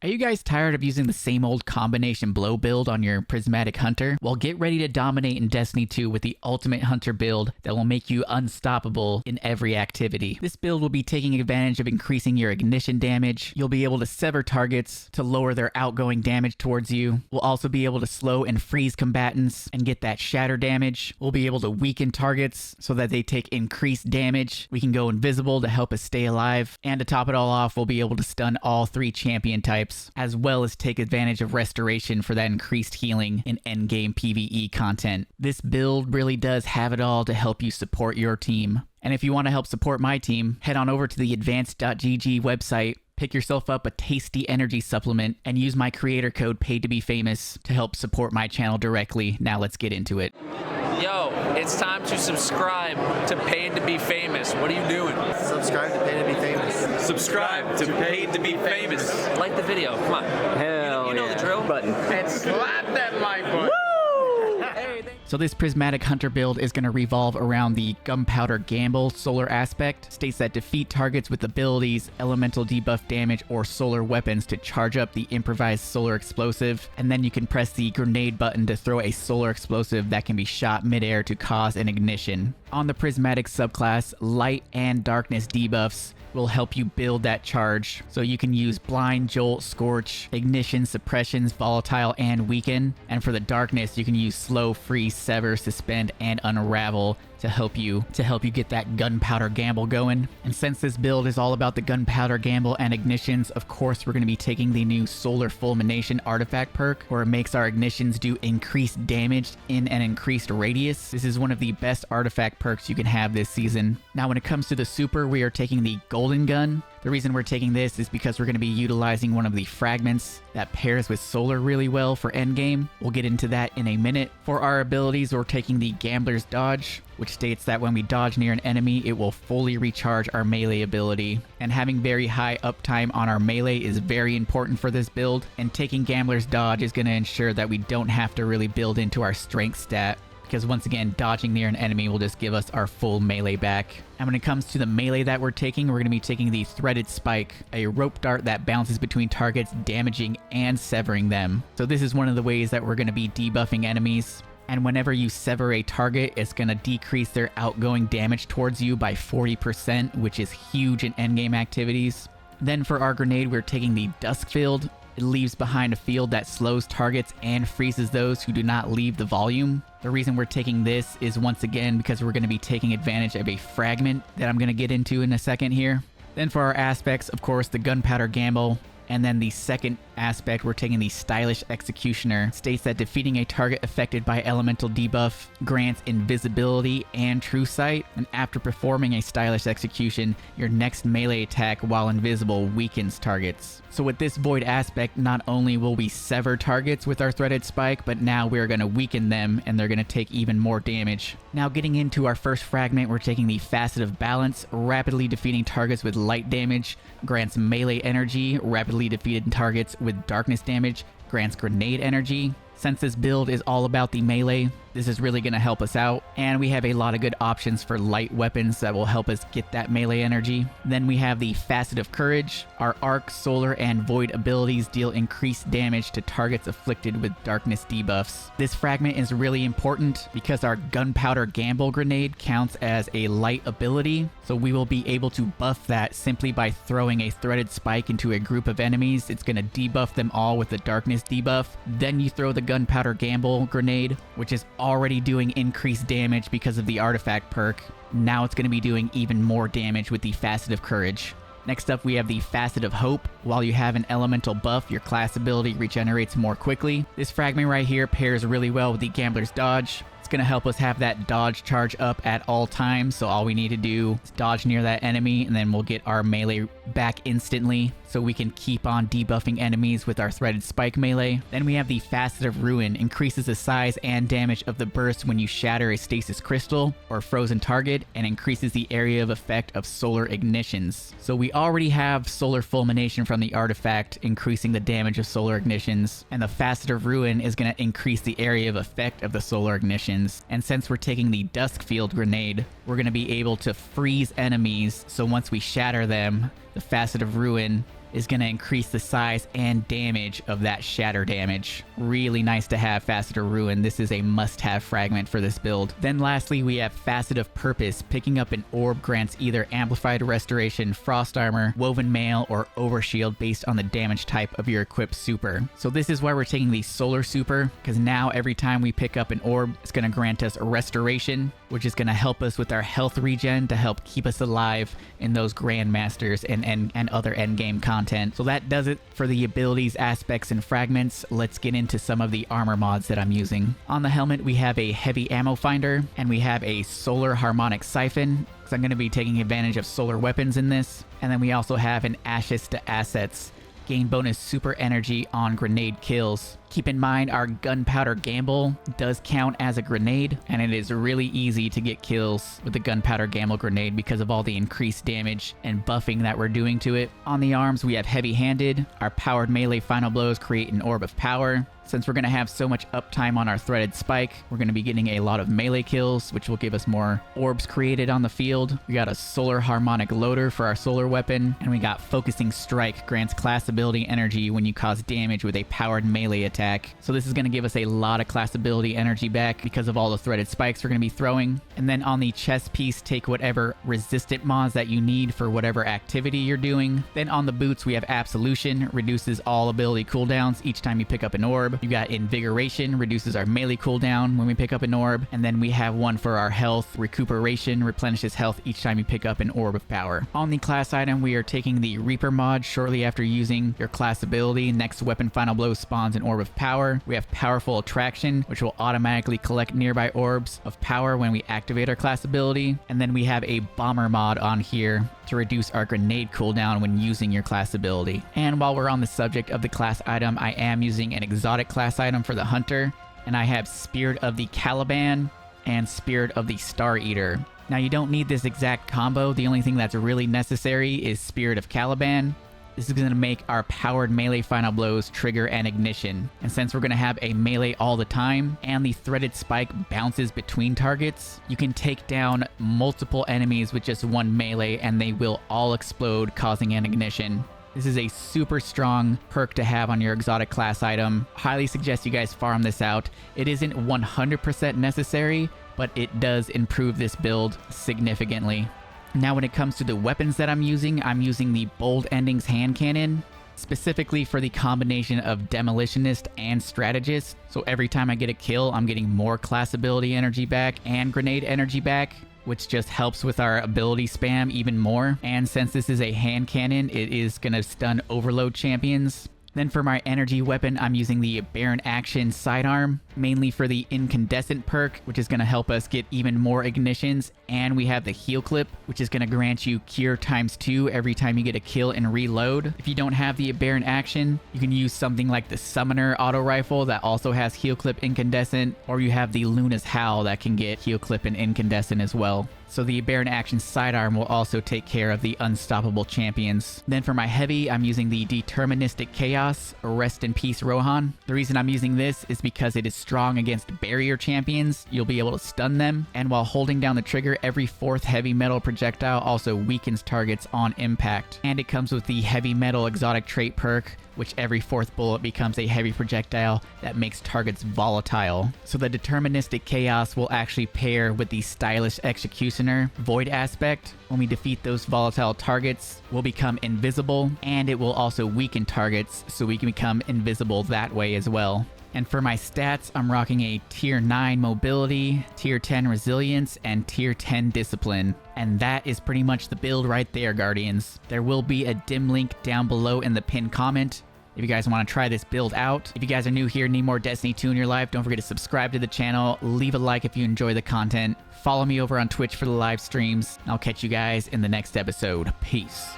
Are you guys tired of using the same old combination blow build on your Prismatic Hunter? Well, get ready to dominate in Destiny 2 with the Ultimate Hunter build that will make you unstoppable in every activity. This build will be taking advantage of increasing your ignition damage. You'll be able to sever targets to lower their outgoing damage towards you. We'll also be able to slow and freeze combatants and get that shatter damage. We'll be able to weaken targets so that they take increased damage. We can go invisible to help us stay alive. And to top it all off, we'll be able to stun all 3 champion types, as well as take advantage of restoration for that increased healing in endgame PvE content. This build really does have it all to help you support your team. And if you want to help support my team, head on over to the advanced.gg website, pick yourself up a tasty energy supplement, and use my creator code PAIDTOBEFAMOUS to help support my channel directly. Now let's get into it. Yo, it's time to subscribe to Paid to Be Famous. What are you doing? Subscribe to Paid to Be Famous. Subscribe to Paid to Be Famous. Like the video, come on. Hell you know yeah. the drill. Button. And slap that like button. So this Prismatic Hunter build is going to revolve around the Gunpowder Gamble solar aspect. States that defeat targets with abilities, elemental debuff damage, or solar weapons to charge up the improvised solar explosive. And then you can press the grenade button to throw a solar explosive that can be shot midair to cause an ignition. On the Prismatic subclass, light and darkness debuffs will help you build that charge. So you can use blind, jolt, scorch, ignition, suppressions, volatile, and weaken. And for the darkness, you can use slow, freeze, sever, suspend, and unravel to help you get that gunpowder gamble going. And since this build is all about the gunpowder gamble and ignitions, of course we're going to be taking the new solar fulmination artifact perk, where it makes our ignitions do increased damage in an increased radius. This is one of the best artifact perks you can have this season. Now when it comes to the super, we are taking the golden gun. The reason we're taking this is because we're going to be utilizing one of the fragments that pairs with solar really well for endgame. We'll get into that in a minute. For our abilities, we're taking the Gambler's Dodge, which states that when we dodge near an enemy, it will fully recharge our melee ability. And having very high uptime on our melee is very important for this build, and taking Gambler's Dodge is going to ensure that we don't have to really build into our strength stat, because once again, dodging near an enemy will just give us our full melee back. And when it comes to the melee that we're taking, we're going to be taking the Threaded Spike, a rope dart that bounces between targets, damaging and severing them. So this is one of the ways that we're going to be debuffing enemies. And whenever you sever a target, it's going to decrease their outgoing damage towards you by 40%, which is huge in endgame activities. Then for our grenade, we're taking the Dusk Field. It leaves behind a field that slows targets and freezes those who do not leave the volume. The reason we're taking this is once again because we're going to be taking advantage of a fragment that I'm going to get into in a second here. Then for our aspects, of course, the Gunpowder Gamble. And then the second aspect, we're taking the Stylish Executioner. States that defeating a target affected by elemental debuff grants invisibility and true sight. And after performing a Stylish Execution, your next melee attack while invisible weakens targets. So with this Void aspect, not only will we sever targets with our Threaded Spike, but now we're going to weaken them and they're going to take even more damage. Now getting into our first fragment, we're taking the Facet of Balance. Rapidly defeating targets with light damage grants melee energy. Rapidly defeated targets with darkness damage grants grenade energy. Since this build is all about the melee, this is really going to help us out, and we have a lot of good options for light weapons that will help us get that melee energy. Then we have the Facet of Courage. Our Arc, Solar, and Void abilities deal increased damage to targets afflicted with darkness debuffs. This fragment is really important because our Gunpowder Gamble grenade counts as a light ability, so we will be able to buff that simply by throwing a Threaded Spike into a group of enemies. It's going to debuff them all with the darkness debuff. Then you throw the Gunpowder Gamble grenade, which is already doing increased damage because of the artifact perk. Now it's going to be doing even more damage with the Facet of Courage. Next up, we have the Facet of Hope. While you have an elemental buff, your class ability regenerates more quickly. This fragment right here pairs really well with the Gambler's Dodge. It's going to help us have that dodge charge up at all times, so all we need to do is dodge near that enemy and then we'll get our melee back instantly, so we can keep on debuffing enemies with our Threaded Spike melee. Then we have the Facet of Ruin. Increases the size and damage of the burst when you shatter a stasis crystal or frozen target, and increases the area of effect of solar ignitions. So we already have solar fulmination from the artifact, increasing the damage of solar ignitions, and the Facet of Ruin is going to increase the area of effect of the solar ignitions. And since we're taking the Dusk Field grenade, we're going to be able to freeze enemies, so once we shatter them, the Facet of Ruin is going to increase the size and damage of that shatter damage. Really nice to have Facet of Ruin. This is a must-have fragment for this build. Then lastly, we have Facet of Purpose. Picking up an orb grants either Amplified Restoration, Frost Armor, Woven Mail, or Overshield based on the damage type of your equipped super. So this is why we're taking the Solar Super, because now every time we pick up an orb, it's going to grant us a Restoration, which is going to help us with our health regen to help keep us alive in those Grandmasters and other endgame content. So that does it for the abilities, aspects, and fragments. Let's get into some of the armor mods that I'm using. On the helmet, we have a heavy ammo finder, and we have a solar harmonic siphon, because I'm going to be taking advantage of solar weapons in this. And then we also have an ashes to assets. Gain bonus super energy on grenade kills. Keep in mind our gunpowder gamble does count as a grenade, and it is really easy to get kills with the gunpowder gamble grenade because of all the increased damage and buffing that we're doing to it. On the arms, we have heavy-handed. Our powered melee final blows create an orb of power. Since we're going to have so much uptime on our threaded spike, we're going to be getting a lot of melee kills, which will give us more orbs created on the field. We got a solar harmonic loader for our solar weapon, and we got focusing strike, grants class ability energy when you cause damage with a powered melee attack. So this is going to give us a lot of class ability energy back because of all the threaded spikes we're going to be throwing. And then on the chest piece, take whatever resistant mods that you need for whatever activity you're doing. Then on the boots, we have Absolution, reduces all ability cooldowns each time you pick up an orb. You got Invigoration, reduces our melee cooldown when we pick up an orb. And then we have one for our health. Recuperation replenishes health each time you pick up an orb of power. On the class item, we are taking the Reaper mod shortly after using your class ability. Next weapon final blow spawns an orb of power. We have Powerful Attraction, which will automatically collect nearby orbs of power when we activate our class ability. And then we have a Bomber mod on here to reduce our grenade cooldown when using your class ability. And while we're on the subject of the class item, I am using an exotic class item for the Hunter, and I have Spirit of the Caliban and Spirit of the Star Eater. Now you don't need this exact combo. The only thing that's really necessary is Spirit of Caliban. This is going to make our powered melee final blows trigger an ignition. And since we're going to have a melee all the time, and the threaded spike bounces between targets, you can take down multiple enemies with just one melee and they will all explode, causing an ignition. This is a super strong perk to have on your exotic class item. Highly suggest you guys farm this out. It isn't 100% necessary, but it does improve this build significantly. Now when it comes to the weapons that I'm using the Bold Endings hand cannon, specifically for the combination of Demolitionist and Strategist. So every time I get a kill, I'm getting more class ability energy back and grenade energy back, which just helps with our ability spam even more. And since this is a hand cannon, it is going to stun overload champions. Then for my energy weapon, I'm using the Baron Action Sidearm, mainly for the Incandescent perk, which is going to help us get even more ignitions. And we have the Heal Clip, which is going to grant you Cure ×2 every time you get a kill and reload. If you don't have the Baron Action, you can use something like the Summoner Auto Rifle that also has Heal Clip Incandescent, or you have the Luna's Howl that can get Heal Clip and Incandescent as well. So the Baron Action Sidearm will also take care of the unstoppable champions. Then for my heavy, I'm using the Deterministic Chaos, Rest in Peace Rohan. The reason I'm using this is because it is strong against barrier champions. You'll be able to stun them, and while holding down the trigger, every fourth heavy metal projectile also weakens targets on impact. And it comes with the heavy metal exotic trait perk, which every fourth bullet becomes a heavy projectile that makes targets volatile. So the Deterministic Chaos will actually pair with the Stylish Executioner Void aspect. When we defeat those volatile targets, we'll become invisible, and it will also weaken targets, so we can become invisible that way as well. And for my stats, I'm rocking a Tier 9 Mobility, Tier 10 Resilience, and Tier 10 Discipline. And that is pretty much the build right there, Guardians. There will be a dim link down below in the pinned comment if you guys want to try this build out. If you guys are new here and need more Destiny 2 in your life, don't forget to subscribe to the channel, leave a like if you enjoy the content, follow me over on Twitch for the live streams. I'll catch you guys in the next episode. Peace.